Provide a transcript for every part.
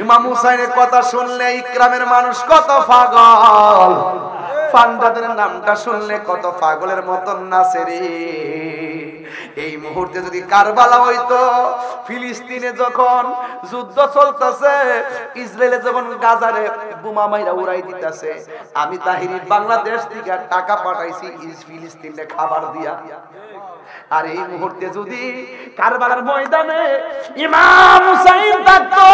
ইমাম হুসাইনের কথা শুনলে ইকরামের মানুষ কত পাগল, পান্ডাদের নামটা শুনলে কত পাগলের মতন নাচে রে। এই মুহূর্তে যদি কারবালা হইতো, ফিলিস্তিনে যখন যুদ্ধ চলতেছে, ইসরায়েলে যখন গাজারে বোমা মাইরা উড়াই দিতেছে, আমি তাহিরি বাংলাদেশ থেকে টাকা পাঠাইছি ফিলিস্তিনে খাবার দিয়া। আর এই মুহূর্তে যদি কারবালার ময়দানে ইমাম হুসাইন থাকতো,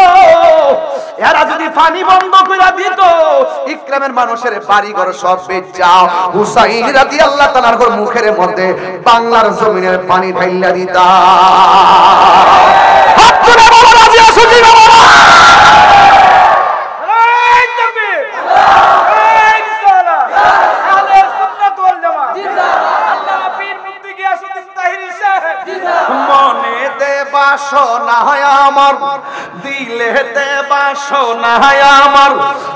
এরা যদি পানি বন্ধ করে দিত, ইকরামের মানুষের বাড়ি ঘর সব বেচা হুসাইন রাদিয়াল্লাহু তাআলার মুখের মধ্যে বাংলার জমিনের পানি ঢাইলা দিতা। হাত তুলে বলো রাজি আছো কি বাবা? মনেতে বাসনা হয় আমার, দিলেতে বাসনা হয় আমার,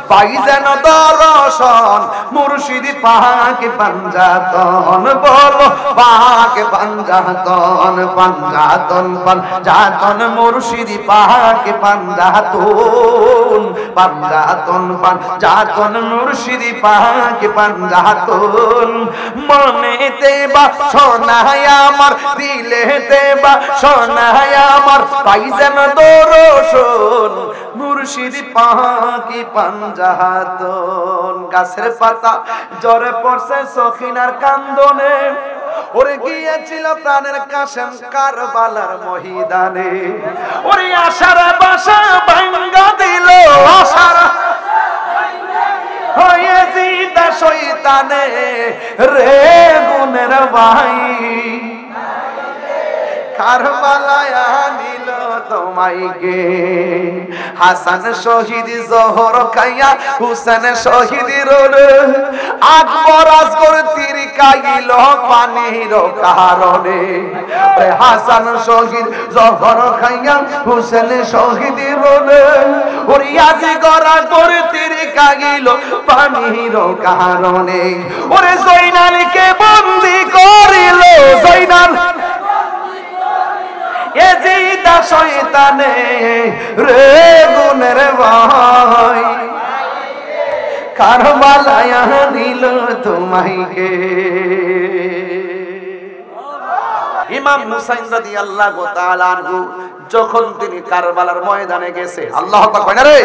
পাই যেন দর্শন মুর্শিদ পাক পাঞ্জাতন। বলো পাক পাঞ্জাতন, পাঞ্জাতন পাঞ্জাতন মুর্শিদ পাক পাঞ্জাতন, পাঞ্জাতন পাঞ্জাতন মুর্শিদ পাক পাঞ্জাতন। মনেতে বাসনা হয় আমার, দিলেতে বাসনা হয় আমার, পাই যেন দর্শন মুর্শিদ পাক পাঞ্জাতন। গাছের পাতা জ্বরে পড়ছে সখিনার কান্দনে, ওরে গিয়েছিল প্রাণের কাশেম কারবালার ময়দানে। ওরে আশার বাসা ভাঙা দিল, আশার হয়ে জিদা শয়তানে রে গুনের ভাই, কারবালায় আনিল তোমাইকে। হাসান শহীদ জহর খাইয়া হুসেন শহীদ রোলে, আকবর আসগর তীর কাইল পানির কারণে। হাসান শহীদ জহর খাইয়া হুসেন শহীদ রোলে, ওরে আসগর আসগর তীর কাইল পানির কারণে। ওরে জয়নালকে বন্দী করিল, জয়নাল এজিদা শয়তানে রে গুনের ভাই, কারবালায় আনিল তোমাইকে। ইমাম হুসাইন রাদিয়াল্লাহু তাআলা আনহু যখন তিনি কারবালার ময়দানে গেছে, আল্লাহু আকবার কয় না রে,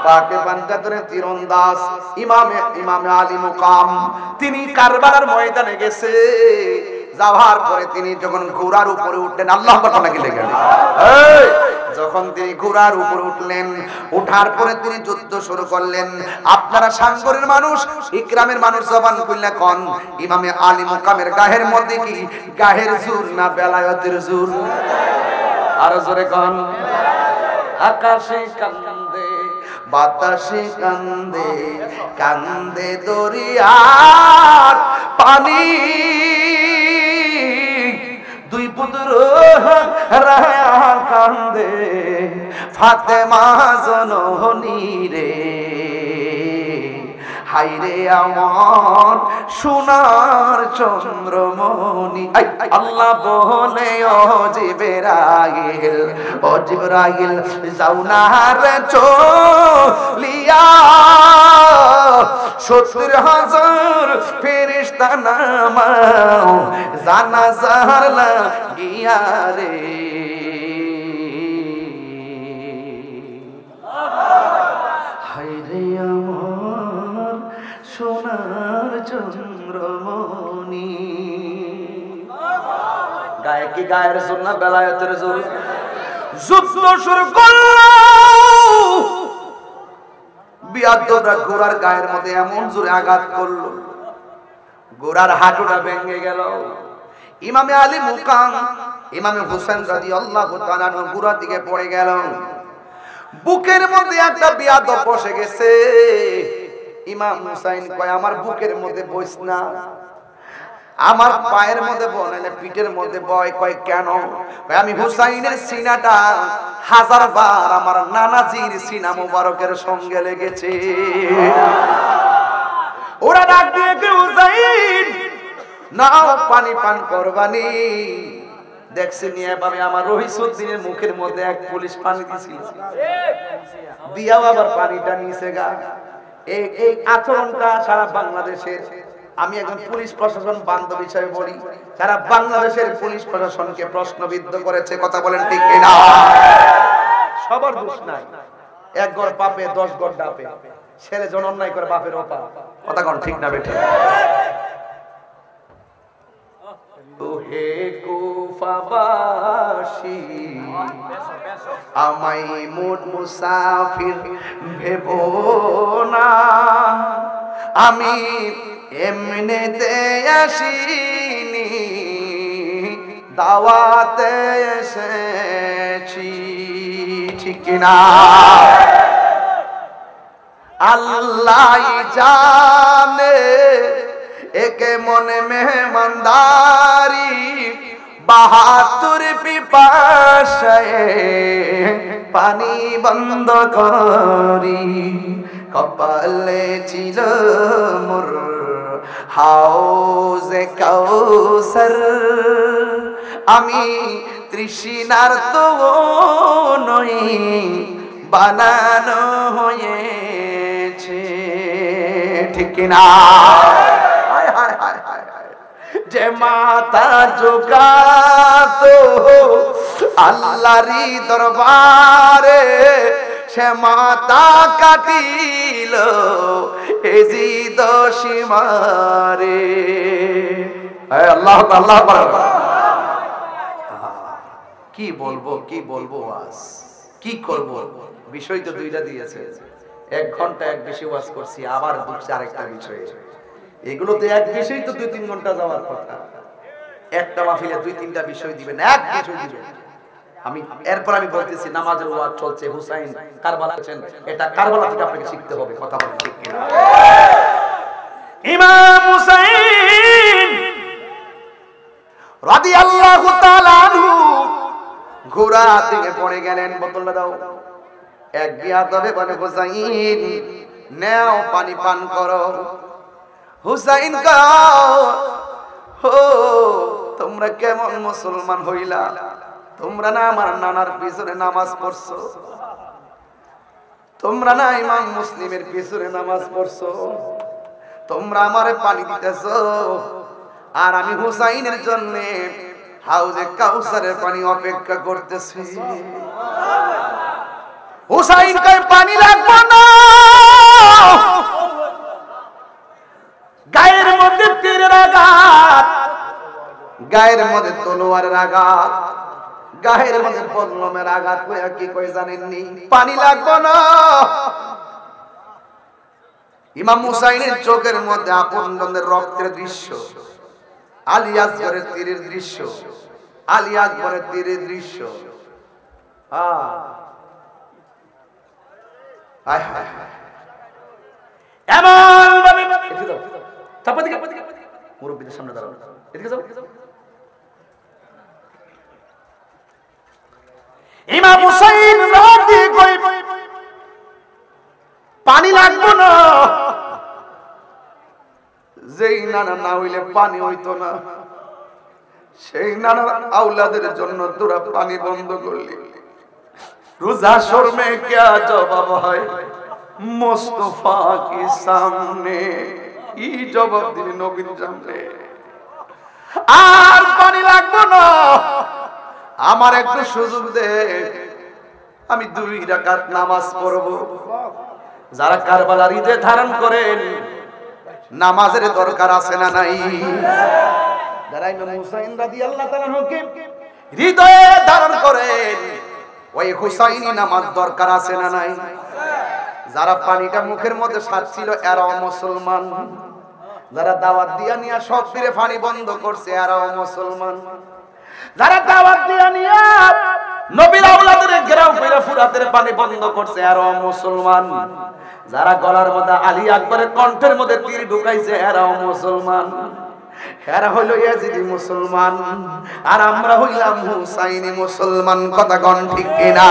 পাকে পাঞ্জাতনের তীরন্দাজ ইমামে আলী মুকাম তিনি কারবালার ময়দানে গেছে। যাওয়ার পরে তিনি যখন ঘোড়ার উপরে উঠলেন, আল্লাহু আকবার নাকি লেগে যখন তিনি ঘোড়ার উপরে উঠলেন, উঠার পরে তিনি যুদ্ধ শুরু করলেন। আপনারা সাঙ্গরের মানুষ, ইকরামের মানুষ জবান খুললে কোন ইমামে আলী মুকামের গায়ের মধ্যে কি গায়ের জোর না বেলায়েতের জোর? আর জোরে কোন। আকাশে কান্দে বাতাসে কান্দে, কান্দে দরিয়ার পানি, দুই পুত্র রায়া কান্দে ফাতেমা জননী রে। হাইরে আমার সোনার চন্দ্রমণি, আল্লাহ বলে ও জিবরাইল, ও জিবরাইল যাও না রে চলিয়া, ৭০,০০০ ফেরেশতা নামাও জানাজার লাগিয়া রে। হাইরে আমার সোনার চন্দ্রমণি। গায়ে কি গায়ের জোর না বেলায়েতের জোর? যুদ্ধ শুরু করলো, বিয়াদ্দরা ঘোড়ার গায়ের মধ্যে এমন জোরে আঘাত করলো, ঘোড়ার হাঁটুটা ভেঙে গেল। ইমামে আলী মুকাম ইমামে হুসেন রাদিয়াল্লাহু তাআলা ঘোড়ার দিকে পড়ে গেল। বুকের মধ্যে একটা বিয়াদব বসে গেছে। ইমাম হুসাইন কয় আমার বুকের মধ্যে বইস না, আমার পায়ের মধ্যে বনে পিঠের মধ্যে বয়। কয় কেন? আমি হুসাইনের সিনাটা 1000 বার আমার নানাজির সিনা মুবারকের সঙ্গে লেগেছে। ওরা ডাক দিয়ে হুসাইন নাও পানি পান করবানি। দেখছেন এভাবে আমার রহিসউদ্দিনের মুখের মধ্যে এক পুলিশ পানি দিছিল। দিয়াও আবার পানিটা নিচে গা। এই আচরণটা সারা বাংলাদেশের, আমি একজন পুলিশ প্রশাসন বান্ধব হিসেবে বলি, সারা বাংলাদেশের পুলিশ প্রশাসনকে প্রশ্নবিদ্ধ করেছে। কথা বলেন ঠিক কিনা? সবার দোষ নাই, এক গড় পাপে 10 গড় ডাপে। ছেলে জন অন্যায় করে বাপের ওপা। কথা কোন ঠিক না বেটা? ওহে কুফাবাসী, আমায় মোট মুসাফির ভেবো না, আমি এমনিতে আসিনি, দাওয়াতে এসেছি। ঠিক কিনা? আল্লাহ জানে একে মনে মেহমানদারি, 72 পিপাসায় পানি বন্ধ করি, কপালে ছিল মোর হাউজে কাউসার, আমি তৃষ্ণার্ত নই, বানানো হয়েছে। ঠিক কিনা? যে মাতা জোগাতো আল্লাহরই দরবারে, সে মাতা কাটিল এজিদ সীমারে। আল্লাহ আল্লাহ। কি বলবো কি বলবো, আজ কি করব? বিষয় তো দুইটা দিয়েছে, 1 ঘন্টা এক বেশি ওয়াজ করছি, আবার দুঃখে আরেকটা বিষয়। এগুলো তো এক বিষয় তো 2-3 ঘন্টা যাওয়ার কথা, একটা মাহফিলে 2-3টা বিষয় দিবেন, এক বিষয় দিবেন। এরপর আমি বলতেছি নামাজের ওয়াজ চলছে, হুসাইন কারবালা আছেন, এটা কারবালা থেকে আপনাকে শিখতে হবে। কথা বলেন ঠিক কিনা? ইমাম হুসাইন রাদিয়াল্লাহু তাআলা আনহু ঘোড়া থেকে পড়ে গেলেন। বোতলটা দাও। এক বিয়াদবে বলে, হুসাইন নাও পানি পান করো। হুসাইন কও, হো তোমরা কেমন মুসলমান হইলা? তোমরা না আমার নানার পিছনে নামাজ পড়ছো, তোমরা না ইমাম মুসলিমের পিছনে নামাজ পড়ছো, তোমরা আমারে পানি দিতেছো, আর আমি হুসাইনের জন্য হাউজে কাউসারের পানি অপেক্ষা করতেছি। হুসাইন কয় পানি লাগবে না, গায়ের মধ্যে তীরের আঘাত, গায়ের মধ্যে তলোয়ারের আঘাত, গায়ের মধ্যে বদলমের আঘাত। কইয়া কি কই জানেননি? পানি লাগবে না। ইমাম হুসাইনের চোখের মধ্যে আপনজনদের রক্তের দৃশ্য, আলী আকবরের তীরের দৃশ্য, আলী আকবরের তীরের দৃশ্য। এমন ভাবে মুরব্বীদের সামনে দাঁড়ানো, এদিকে যাও। ইমাম হুসাইন রাতে কই পানি লাগবে না। যেই নানা না হইলে পানি হইতো না, সেই নানার আওলাদের জন্য তোরা পানি বন্ধ করলি। রোজা শর্মে क्या জবাব হয় মুস্তাফা के सामने, ই জবাব দিবি নবীর সামনে। আর পানি লাগবে না, আমার একটু সুযোগ দে, আমি 2 রাকাত নামাজ পড়ব। যারা কারবালার ঈদে ধারণ করেন, নামাজের দরকার আছে না নাই? যারা ইমাম হুসাইন রাদিয়াল্লাহু তাআলা আনহুকে হৃদয়ে ধারণ করেন, ওই হুসাইনি নামাজ দরকার আছে না নাই? যারা পানিটা মুখের মধ্যে সাচ্ছিল এরাও মুসলমান, যারা দাওয়াত দিয়া নিয়া সব ফিরে পানি বন্ধ করছে এরাও মুসলমান, যারা দাওয়াত দিয়া নিয়া নবীর আওলাদের ঘেরাও করে ফুরাতের পানি বন্ধ করছে এরাও মুসলমান, যারা গলার মধ্যে আলী আকবরের কণ্ঠের মধ্যে তীর ঢুকাইছে এরাও মুসলমান। এরা হইল ইয়াজিদি মুসলমান, আর আমরা হইলাম হুসাইনি মুসলমান। কথা কোন ঠিক কিনা?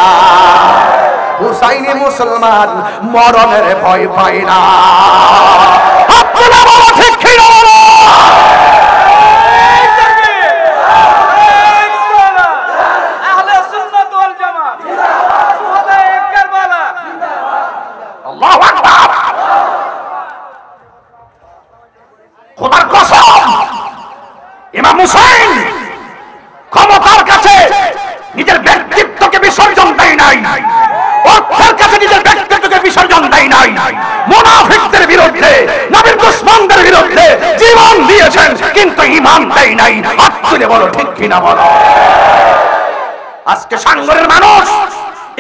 হুসাইনি মুসলমান মরণের ভয় পায় না। আপনারা বলো ঠিক কিনা? আহলে সুন্নাত ওয়াল জামাত, সুহাদায়ে কারবালা, কিন্তু ইমান দেয় নাই। হাত তুলে বলো ঠিক কিনা বলো। আজকে সাঙ্গরের মানুষ,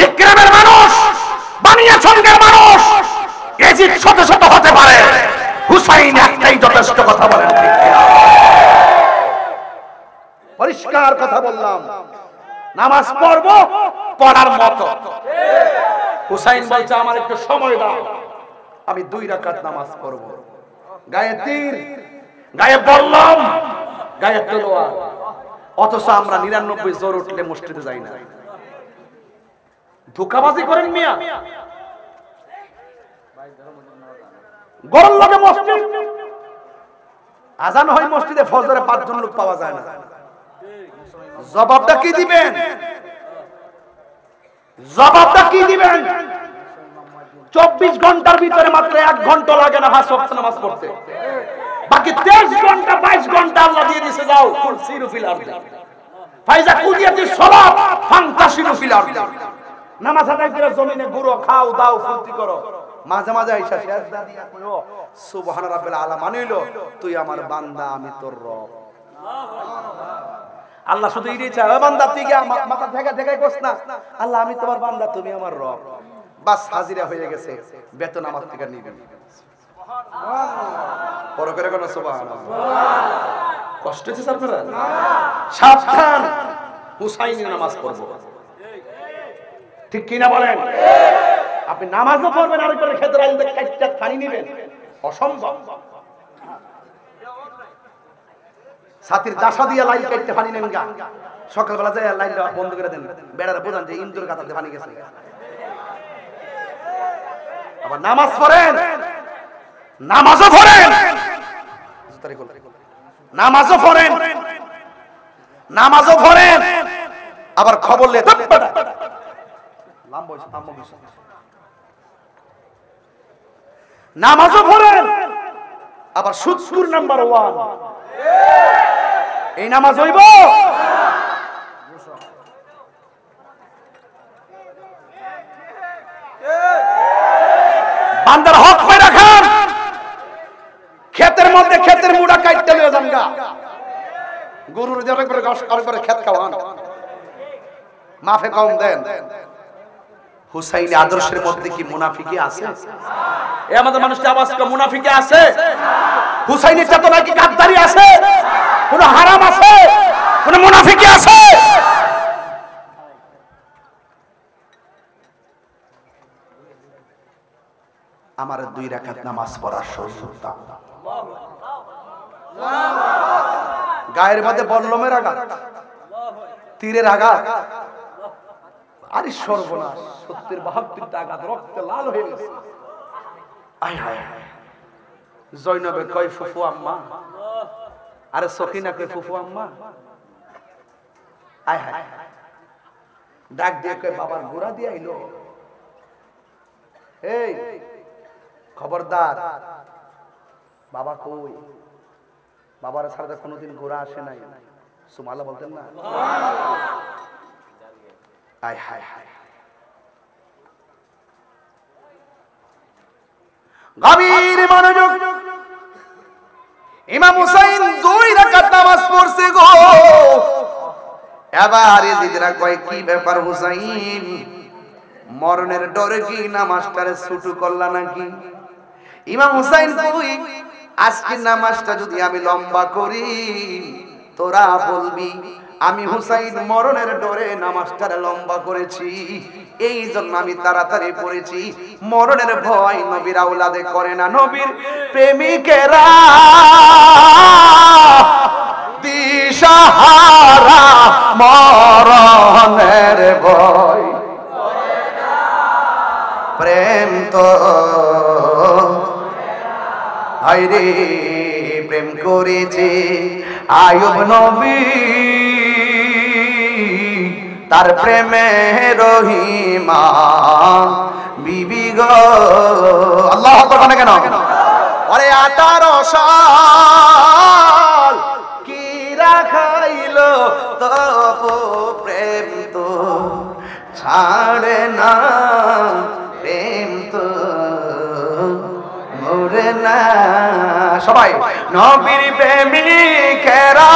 ইকরামের মানুষ, বানিয়াচঙ্গের মানুষ এজিদ শত শত হতে পারে, হুসাইন একটাই যথেষ্ট। কথা বলেন ঠিক কিনা? পরিষ্কার কথা বললাম। নামাজ পড়বো পড়ার মতো। হুসাইন বলছে আমার একটু সময় দাও, আমি 2 রাকাত নামাজ পড়বো। গায়ে তীর, গায়ে বললাম, গায়ে তলোয়ার। অথচ আমরা 99 জ্বর উঠলে মসজিদে যাই না। ধোঁকাবাজি করেন মিয়া। গরম লাগে মসজিদ, আজান হয় মসজিদে, ফজরে 5 জন লোক পাওয়া যায় না। জবাবটা কি দিবেন? জবাবটা কি দিবেন? 24 ঘন্টার ভিতরে মাত্র 1 ঘন্টা লাগে না 5 ওয়াক্ত নামাজ পড়তে। বাকি 23 ঘন্টা 22 ঘন্টা আল্লাহ দিয়ে দিয়েছে। যাও কুরসিরু ফিল আরদি ফাইজা কুদিয়াতিস সালাত ফান্তাশিরু ফিল আরদি। নামাজ আদায় করে জমিনে ঘুরো, খাও দাও, ফুর্তি করো। মাঝে মাঝে আইসা সিজদা দিয়া কইও সুবহান রাব্বিল আলা, মানিল তুই আমার বান্দা, আমি তোর রব। আল্লাহ শুধু এই চায়, ও বান্দা তুই কি মাথা থেকে থেকে কস না, আল্লাহ আমি তোমার বান্দা, তুমি আমার রব। বাস হাজিরা হয়ে গেছে, বেতন আমার থেকে নিবেন। সুবহানাল্লাহ। পরে করে কোন সুবহানাল্লাহ। কষ্ট হচ্ছে আপনারা? না। সাবধান, হুসাইনি নামাজ পড়বো। ঠিক কি না বলেন? আপনি নামাজও পড়বেন আর করে খেতে রাইল দেখে কাটটা পানি নেবেন, অসম্ভব। সাথীর দাসা দিয়া লাইন কাটতে পানি নেন গা, সকালবেলা যায় লাইনটা বন্ধ করে দেন, বেড়ারে বোঝান যে ইন্দুর কাটাতে পানি গেছে। আবার নামাজ পড়েন, নামাজও পড়েন, নামাজও পড়েন, নামাজও পড়েন, আবার খবর লে নামাজও পড়েন, আবার সুদসুর নাম্বার 1। এই নামাজ হইব? বান্দার হক পায় রাখান। ক্ষেতের মধ্যে ক্ষেতের মুড়া কাটতে লয়ে যান গা, গরুর যে করে গাছ করে ক্ষেত খাওয়ান, মাফে কম দেন। হুসাইনি আদর্শের মধ্যে কি মুনাফিকি আছে? এই আমাদের মানুষটা আওয়াজ করে মুনাফিকি আছে? হুসাইনি চেতনায় কি গাদ্দারি আছে? কোন হারাম আছে? কোন মুনাফিকি আছে? আমার 2 রাকাত নামাজ পড়ার সুযোগ দাও। গায়ের মধ্যে বল্লমের আঘাত, তীরের আঘাত, আরে সর্বনাশ, 70-72টা আঘাত, রক্তে লাল হয়ে গেছে। আয় হায়, জয়নবে কয় ফুফু আম্মা, আরে সখিনা কয় ফুফু আম্মা। আয় হায়, ডাক দিয়ে কয় বাবার গোড়া দিয়ে আইলো। এই খবরদার, বাবা কই? বাবার ছাড়া কোনোদিন গোড়া আসে নাই। সুবহানাল্লাহ বলতেন না? আয় হায় হায়, গভীর মনোযোগ। ইমাম হুসাইন 2 রাকাত নামাজ পড়ছে গো। এবার এদিকরা কয় কি ব্যাপার হুসাইন, মরণের ডরে কি নামাজটারে ছুটু করলা নাকি? ইমাম হুসাইন কই, আজকে নামাজটা যদি আমি লম্বা করি তোরা বলবি আমি হুসাইন মরণের ডরে নামাজটারে লম্বা করেছি, এই জন্য আমি তাড়াতাড়ি পড়েছি। মরণের ভয় নবীর আওলাদে করে না, নবীর প্রেমিকেরা দিশাহারা মরণের ভয়। প্রেম তো আইরে প্রেম করেছে আয়ুব নবী, তার প্রেমে রহিমা বিবি গো। আল্লাহ আকবার কেন? আরে 18 সাল কি রাখাইল তপ প্রেম তো ছাড়ে না, প্রেম তো মরে না সবাই নবীর প্রেমিকেরা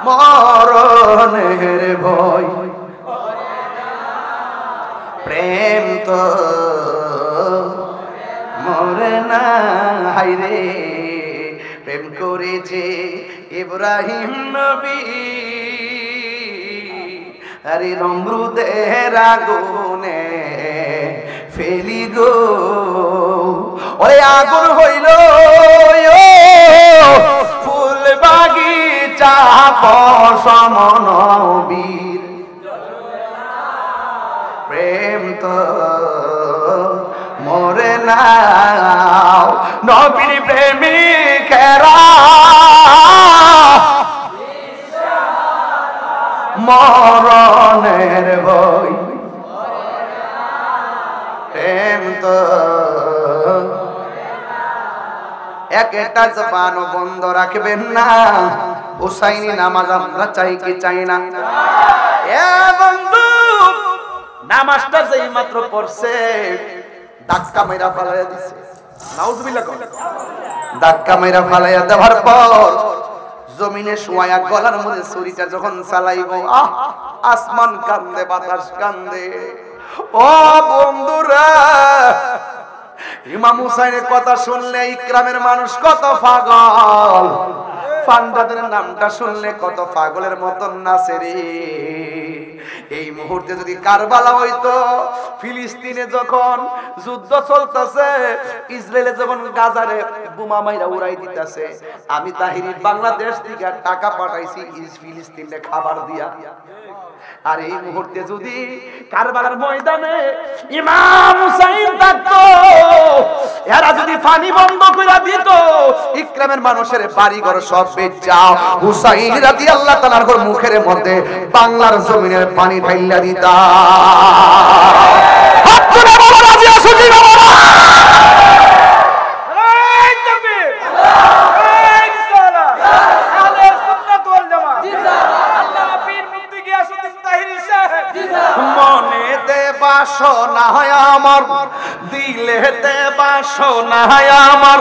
মরণের ভয় প্রেম তো মরে না হায়রে প্রেম করেছে ইব্রাহিম নবী আরে নমরুদের আগুনে ফেলি গো ওরে আগুন হইল ফুল বাগিচা পশম নবীর প্রেম তো মরে না নবীর প্রেমিকেরা মরণের ভয় প্রেম তো একটা জবান বন্ধ রাখবেন না হুসাইনি নামাজ আমরা চাই কি চাই না এ বন্ধু নামাজটা যেই মাত্র পড়ছে ধাক্কা মেরা ফালাইয়া দিছে নাউজুবিল্লাহ ধাক্কা মেরা ফালাইয়া দেওয়ার পর জমিনে শুয়ায়া গলার মধ্যে ছুরিটা যখন চালাইবো আসমান কান্দে বাতাস কান্দে ও বন্ধুরা ইমাম হুসাইনের কথা শুনলে ইকরামের মানুষ কত পাগল ফান্দাদের নামটা শুনলে কত পাগলের মতন নাচে রে এই মুহূর্তে যদি কারবালা হইতো ফিলিস্তিনে যখন যুদ্ধ চলতেছে ইসরায়েলে যখন গাজারে বোমা মাইরা উড়াই দিতেছে আমি তাহিরি বাংলাদেশ থেকে টাকা পাঠাইছি ফিলিস্তিনে খাবার দিয়া আর এই মুহূর্তে যদি কারবালার ময়দানে ইমাম হুসাইন থাকতো এরা যদি পানি বন্ধ করে দিত ইকরামের মানুষের বাড়ি ঘর সব বেচাও হুসাইন রাদিয়াল্লাহু তাআলার মুখের মধ্যে বাংলার জমিনের পানি ঢাইলা দিতা হাত তুলে বলো রাজি আছো কি বাবা এই তাকবীর এই সালাত আহলে সুন্নাত ওয়াল জামাত জিন্দাবাদ আল্লাহ পীর মুফতি গিয়াসউদ্দিন তাহিরি সাহেব জিন্দাবাদ মনেতে বাসনা হয় আমার দিলেতে বাসনা হয় আমার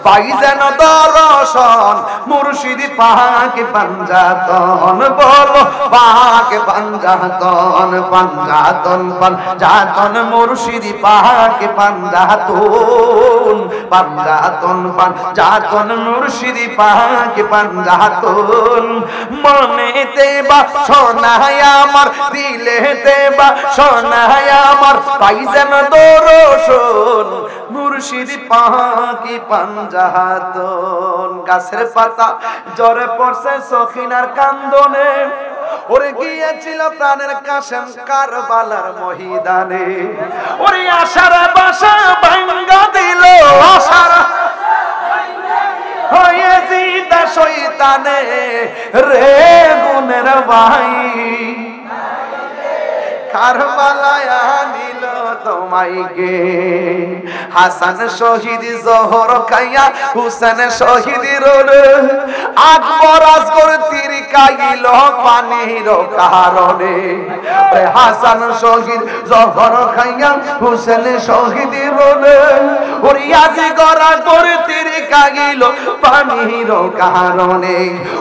পাই যেন দর্শন মুর্শিদ পাক পাঞ্জাতন বলো পাক পাঞ্জাতন পাঞ্জাতন পাঞ্জাতন মুর্শিদ পাক পাঞ্জাতন পাঞ্জাতন পাঞ্জাতন মুর্শিদ পাক পাঞ্জাতন মনেতে বাসনা হয় আমার দিলেতে বাসনা হয় আমার পাই যেন দর্শন মুর্শিদ পাক পাঞ্জাতন গাছের পাতা জ্বরে পড়ছে সখিনার কান্দনে ওরে গিয়েছিল প্রাণের কাশেম কারবালার ময়দানে ওরে আশার বাসা ভাঙা দিল আশার হয়ে জিদা শয়তানে রে গুনের ভাই কারবালায় নিল তোমায় গে হাসান শহীদ জহর খাইয়া হুসেন শহীদ রোলে আকবর আসগর তীর কাইল পানির কারণে হাসান শহীদ জহর খাইয়া হুসেন শহীদ রোলে ওরে আসগর আসগর তীর কাইল পানির কারণে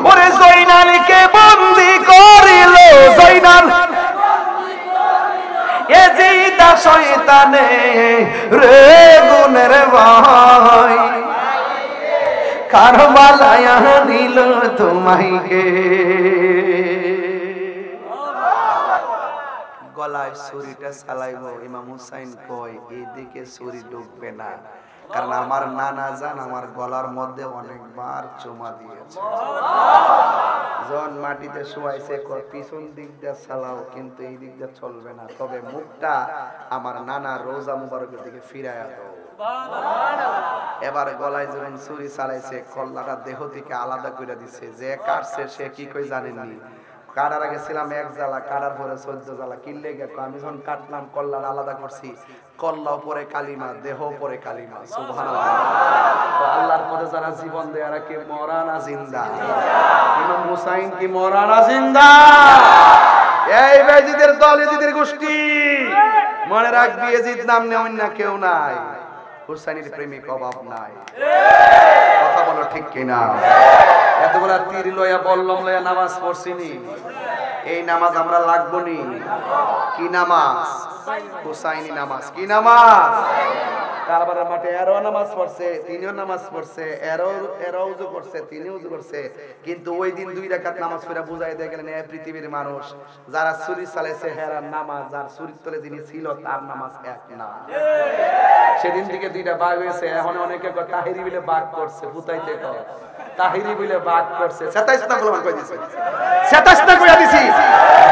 ওরে জয়নালকে বন্দী করিল জয়নাল এজিদা শয়তানে রে গুনের ভাই কারবালায় নিল তোমাকে গলায় ছুরিটা চালাইবো ইমাম হুসাইন কয় এইদিকে ছুরি ঢুকবে না কারণ আমার নানা জান আমার গলার মধ্যে অনেকবার চুমা দিয়েছে যখন মাটিতে শোয়াইছে পিছন দিক দিয়ে চালাও কিন্তু এই দিক দিয়ে চলবে না তবে মুখটা আমার নানা রোজা মুবারকের দিকে ফিরাইয়া দাও এবার গলায় যখন ছুরি চালাইছে কল্লাটা দেহ থেকে আলাদা করে দিছে যে কাটছে সে কি কই জানেননি কাটার আগে ছিলাম এক জ্বালা কাটার পরে 14 জ্বালা কিনলে গেল আমি যখন কাটলাম কল্লাটা আলাদা করছি কল্লা উপরে কালিমা দেহ উপরে কালিমা সুবহানাল্লাহ তো আল্লাহর পথে যারা জীবন দেয় এরা কি মরা না জিন্দা ইমাম হুসাইন কি মরা না জিন্দা এই বেজিদের দল এজিদের গোষ্ঠী মনে রাখবি ইয়াজিদ নাম নেওয়ার না কেউ নাই, হুসাইনের প্রেমিক অভাব নাই। কথা বলো ঠিক কিনা? এতগুলা তীর লয়া বল্লম লয়া নামাজ পড়ছিনি, এই নামাজ আমরা লাগবো নি? কি নামাজ? হুসাইনি নামাজ। কি নামাজ? কারবারের মাঠে এরও নামাজ পড়ছে, তিনিও নামাজ পড়ছে, এরও উযু করছে, তিনিও উযু করছে, কিন্তু ওই দিন 2 রাকাত নামাজ পড়া বুঝাই দিয়ে গেলেন এই পৃথিবীর মানুষ যারা ছুরি চালাইছে হেরার নামাজ, যার ছুরির তলে যিনি ছিল তার নামাজ এক না। সেদিন থেকে 2টা বাঘ হয়েছে। এখন অনেকে কয় তাহিরি বলে বাঘ করছে, ফুতাইতে কয় তাহিরি বলে বাঘ করছে। 27 না গোলাম কই দিছে, 27 না কইয়া দিছি,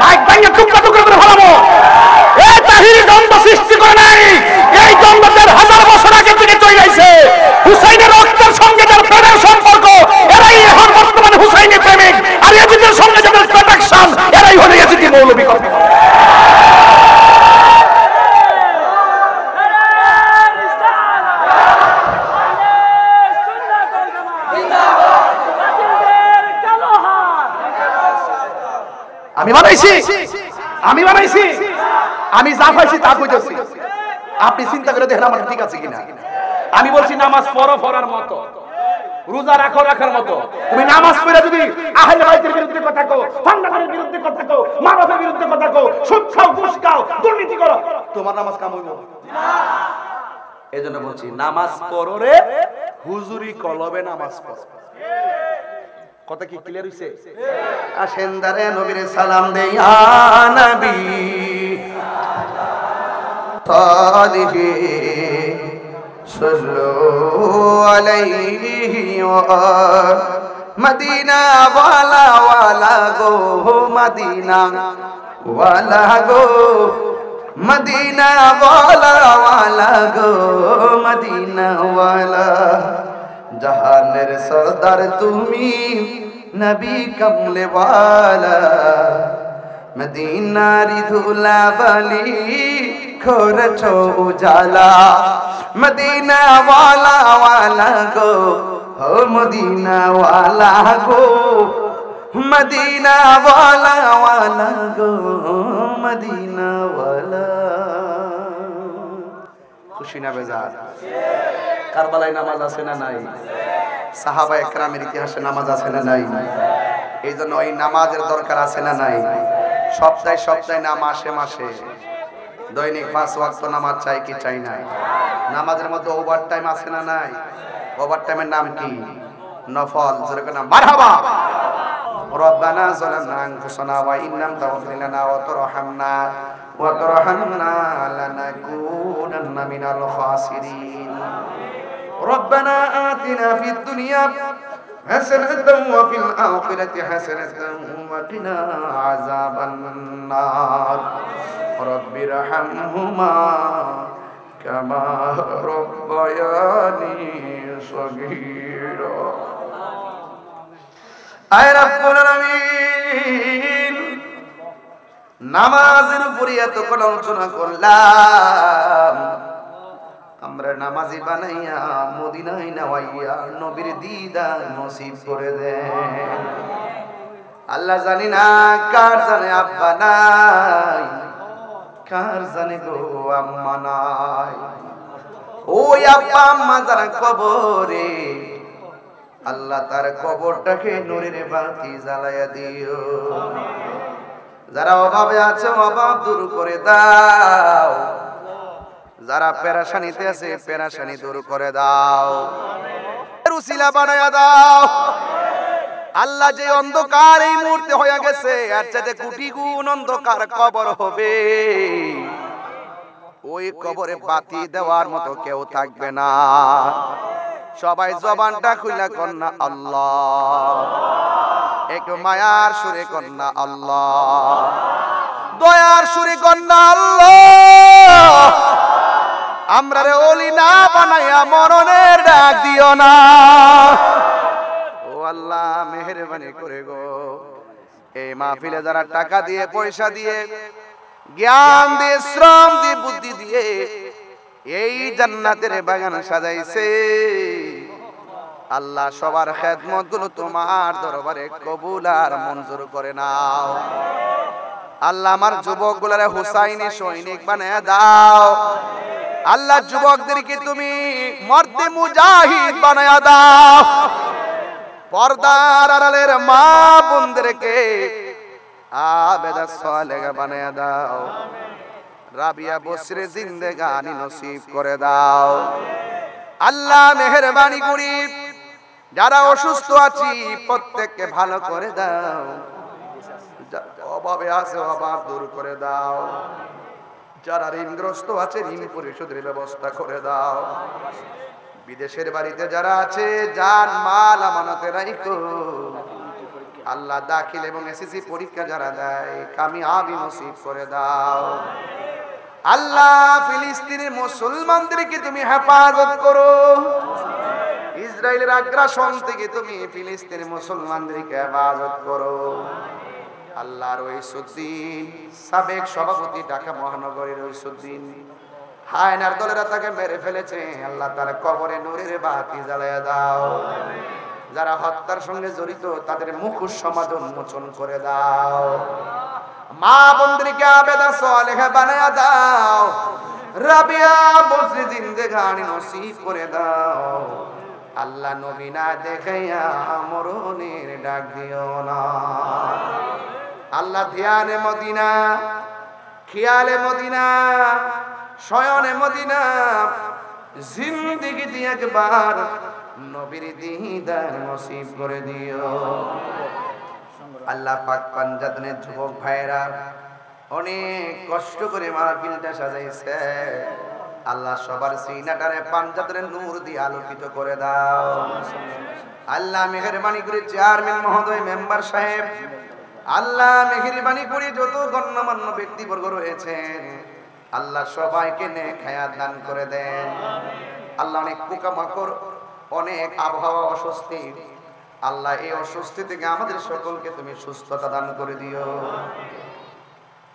মাইক ভাঙা টুকরা টুকরা করে ফেলাবো। এই তাহিরি দ্বন্দ্ব সৃষ্টি করে নাই, এই দ্বন্দ্বদের 1000 বছর আগে থেকে চলে আইছে। হুসাইনের রক্তের সঙ্গে যার প্রেমের সম্পর্ক, এরাই এখন বর্তমানে হুসাইনি প্রেমিক, আর ইয়াজিদের সঙ্গে যাদের প্রোটেকশন, এরাই হলো ইয়াজিদি মৌলবী কর্মী। আমি বানাইছি, আমি যা পাইছি তা কইতেছি, আপনি চিন্তা করে দেখেন আমার ঠিক আছে কিনা। আমি বলছি নামাজ পড়ার মতো, রোজা রাখার মতো। তুমি নামাজ পড়ে যদি আহলে বাইতের বিরুদ্ধে কথা কও, ফান্ডারের বিরুদ্ধে কথা কও, মানবের বিরুদ্ধে কথা কও, সুদ খাও, ঘুষ খাও, দুর্নীতি করো, তোমার নামাজ কাম হইব না। এজন্য বলছি নামাজ পড়ো রে, হুজুরি কলবে নামাজ পড়ো। কথা কি ক্লিয়ার হইছে? আসেন দারে নবীর সালাম দেই, ইয়া নবী তালিহি সাল্লু আলাইহি ওয়া মদিনা ওয়ালা গো, মদিনা ওয়ালা গো, মদিনা ওয়ালা গো, মদিনা ওয়ালা। জাহানের সরদার তুমি নবী কমলে ওয়ালা, মদিনারি ধুলা বালি খোরছো উজালা, মদিনা ওয়ালা গো, ও মদিনা ওয়ালা গো, মদিনা ওয়ালা গো, মদিনা ওয়ালা। খুশি না বেজার? কারবালায় নামাজ আছে না নাই? সাহাবা একরামের ইতিহাসে নামাজ আছে না নাই? এই জন্য ওই নামাজের দরকার আছে না নাই? সপ্তাহে না মাসে দৈনিক 5 ওয়াক্ত নামাজ চাই কি চাই নাই? নামাজের মধ্যে ওভার টাইম আছে না নাই? ওভার টাইমের নাম কি? নফল। যেরকম নাম মারহাবা। রব্বানা যালামনা আনফুসানা ওয়া ইন লাম তাগফির লানা ওয়া তারহামনা লানাকুনান্না মিনাল খাসিরিন। রব্বানা আতিনা ফিদ দুনিয়া হাসানাতাও ওয়া ফিল আখিরাতি হাসানাতাও ওয়া কিনা আযাবান নার। রব্বিরহামহুমা কামা রব্বায়ানি সগীরা। আয় রব্বুল আলামিন, নামাজের উপরে এতক্ষণ আলোচনা করলাম, আমরা নামাজি বানাইয়া মদিনায় নাওয়াইয়া নবীর দিদার নসিব করে দেন। আল্লাহ জানি না কার জানে আব্বা নাই, কার জানে গো আম্মা নাই। ওই আব্বা আম্মা যারা কবরে, আল্লাহ তার কবরটাকে নূরের বাতি জ্বালায়া দিও। যারা অভাবে আছে অভাব দূর করে দাও, যারা পেরেশানিতে আছে পেরেশানি দূর করে দাও, উসিলা বানায়া দাও। আল্লাহ যে অন্ধকার এই মুহূর্তে হয়ে গেছে, আর চাইতে কোটি গুণ অন্ধকার কবর হবে, ওই কবরে বাতি দেওয়ার মতো কেউ থাকবে না। সবাই জবানটা খুলে কন্যা আল্লাহ, একটু মায়ার সুরে কন্যা আল্লাহ, দয়ার সুরে কন্যা আল্লাহ। আমরা রে ওলি না বানাইয়া মরণের ডাক দিও না। ও আল্লাহ মেহেরবানি করে গো, এই মাহফিলে যারা টাকা দিয়ে পয়সা দিয়ে জ্ঞান দিয়ে শ্রম দিয়ে বুদ্ধি দিয়ে এই জান্নাতের বাগান সাজাইছে, আল্লাহ সবার খেদমত গুলো তোমার দরবারে কবুল আর মঞ্জুর করে নাও। আল্লাহ আমার যুবকগুলারে হুসাইনি সৈনিক বানায় দাও। আল্লাহ যুবকদেরকে তুমি মর্দে মুজাহিদ বানায় দাও। পর্দার আড়ালের মা বোনদেরকে আবেদা সালেহা বানায় দাও। রাবিয়া বসরে জিন্দেগানি নসিব করে দাও। আল্লাহ মেহেরবানি করি যারা অসুস্থ আছি প্রত্যেককে ভালো করে দাও। অভাবে আছে অভাব দূর করে দাও। যারা ঋণগ্রস্ত আছে ঋণ পরিশোধের ব্যবস্থা করে দাও। বিদেশের বাড়িতে যারা আছে জান মাল আমানতে রাখো। আল্লাহ দাখিল এবং এসএসসি পরীক্ষা যারা দেয় কামিয়াবি নসিব করে দাও। আল্লাহ ফিলিস্তিনের মুসলমানদেরকে তুমি হেফাজত করো। ইসরায়েলের আগ্রাসন থেকে তুমি ফিলিস্তিনের মুসলমানদেরকে হেফাজত করো। আল্লাহর ওইসুদ্দিন সাবেক সভাপতি ঢাকা মহানগরের ওইসুদ্দিন হায়নার দলেরা তাকে মেরে ফেলেছে। আল্লাহ তার কবরে নূরের বাতি জ্বালায়া দাও। যারা হত্যার সঙ্গে জড়িত তাদের মুখোশ সমাজ উন্মোচন করে দাও। মা বোনদেরকে আবেদা সালেহা বানায়া দাও। রাবিয়া বসরে জিন্দেগানি নসিব করে দাও। আল্লাহ নবী না দেখাইয়া মরণের ডাক দিও না। আল্লাহ ধ্যানে মদিনা, খেয়ালে মদিনা, শয়নে মদিনা, জিন্দেগিতে একবার নবীর দিদার নসিব করে দিও। আল্লাহ পাক পাঞ্জাতনের যুবক ভাইরা অনেক কষ্ট করে মাহফিলটা সাজাইছে। আল্লাহ সবার সিনাটারে পাঞ্জাতনের নূর দিয়ে আলোকিত করে দাও। আল্লাহ মেহেরবানি করে চেয়ারম্যান মহোদয়, মেম্বার সাহেব, আল্লাহ মেহেরবানি করে যত গণ্যমান্য ব্যক্তিবর্গ রয়েছেন আল্লাহ সবাইকে নেক হায়াত দান করে দেন। আল্লাহ অনেক পোকামাকড়, অনেক আবহাওয়া অস্বস্তি, আল্লাহ এই অস্বস্তি থেকে আমাদের সকলকে তুমি সুস্থতা দান করে দিও।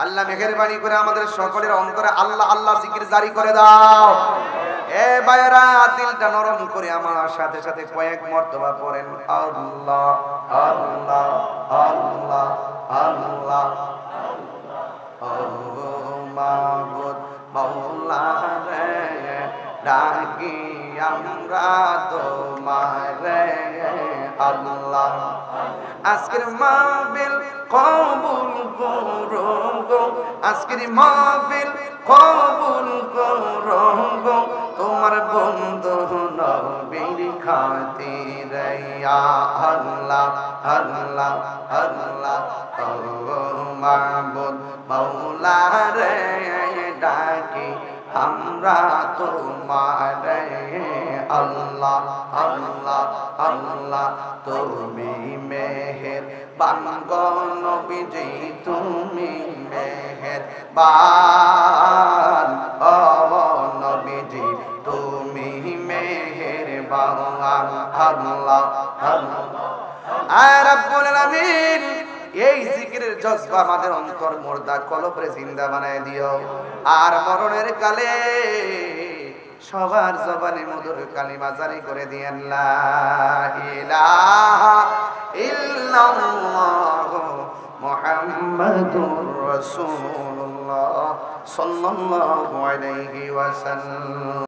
আল্লাহ মেহেরবানি করে আমাদের সকলের অন্তরে আল্লাহ আল্লাহ জিকির জারি করে দাও। এ ভাইরা দিলটা নরম করে আমার সাথে সাথে কয়েক মর্তবা পড়েন আল্লাহ আল্লাহ আল্লাহ আল্লাহ। ও মাবুদ মাওলা রে ডাকি আমরা তোমারে আল্লাহ। আজকের মাহফিল কবুল করো গো, আজকের মাহফিল কবুল করো গো, তোমার বন্ধু নবীর খাতিরে ইয়া আল্লাহ আল্লাহ আল্লাহ। ও মাবুদ মাওলা রে ডাকি আমরা তোমারে আল্লাহ আল্লাহ আল্লাহ। তুমি মেহেরবান গো নবীজি, তুমি মেহেরবান ও নবীজি, তুমি মেহেরবান আল্লাহ আল্লাহ। আর রাব্বুল আলামিন এই জিকিরের জজবা আমাদের অন্তর মুর্দা কলবরে জিন্দা বানায় দিও। আর মরণের কালে সবার জবানে মধুর কালিমা জারি করে দিয়েন লা ইলাহা ইল্লাল্লাহু মুহাম্মাদুর রাসূলুল্লাহ সাল্লাল্লাহু আলাইহি ওয়াসাল্লাম।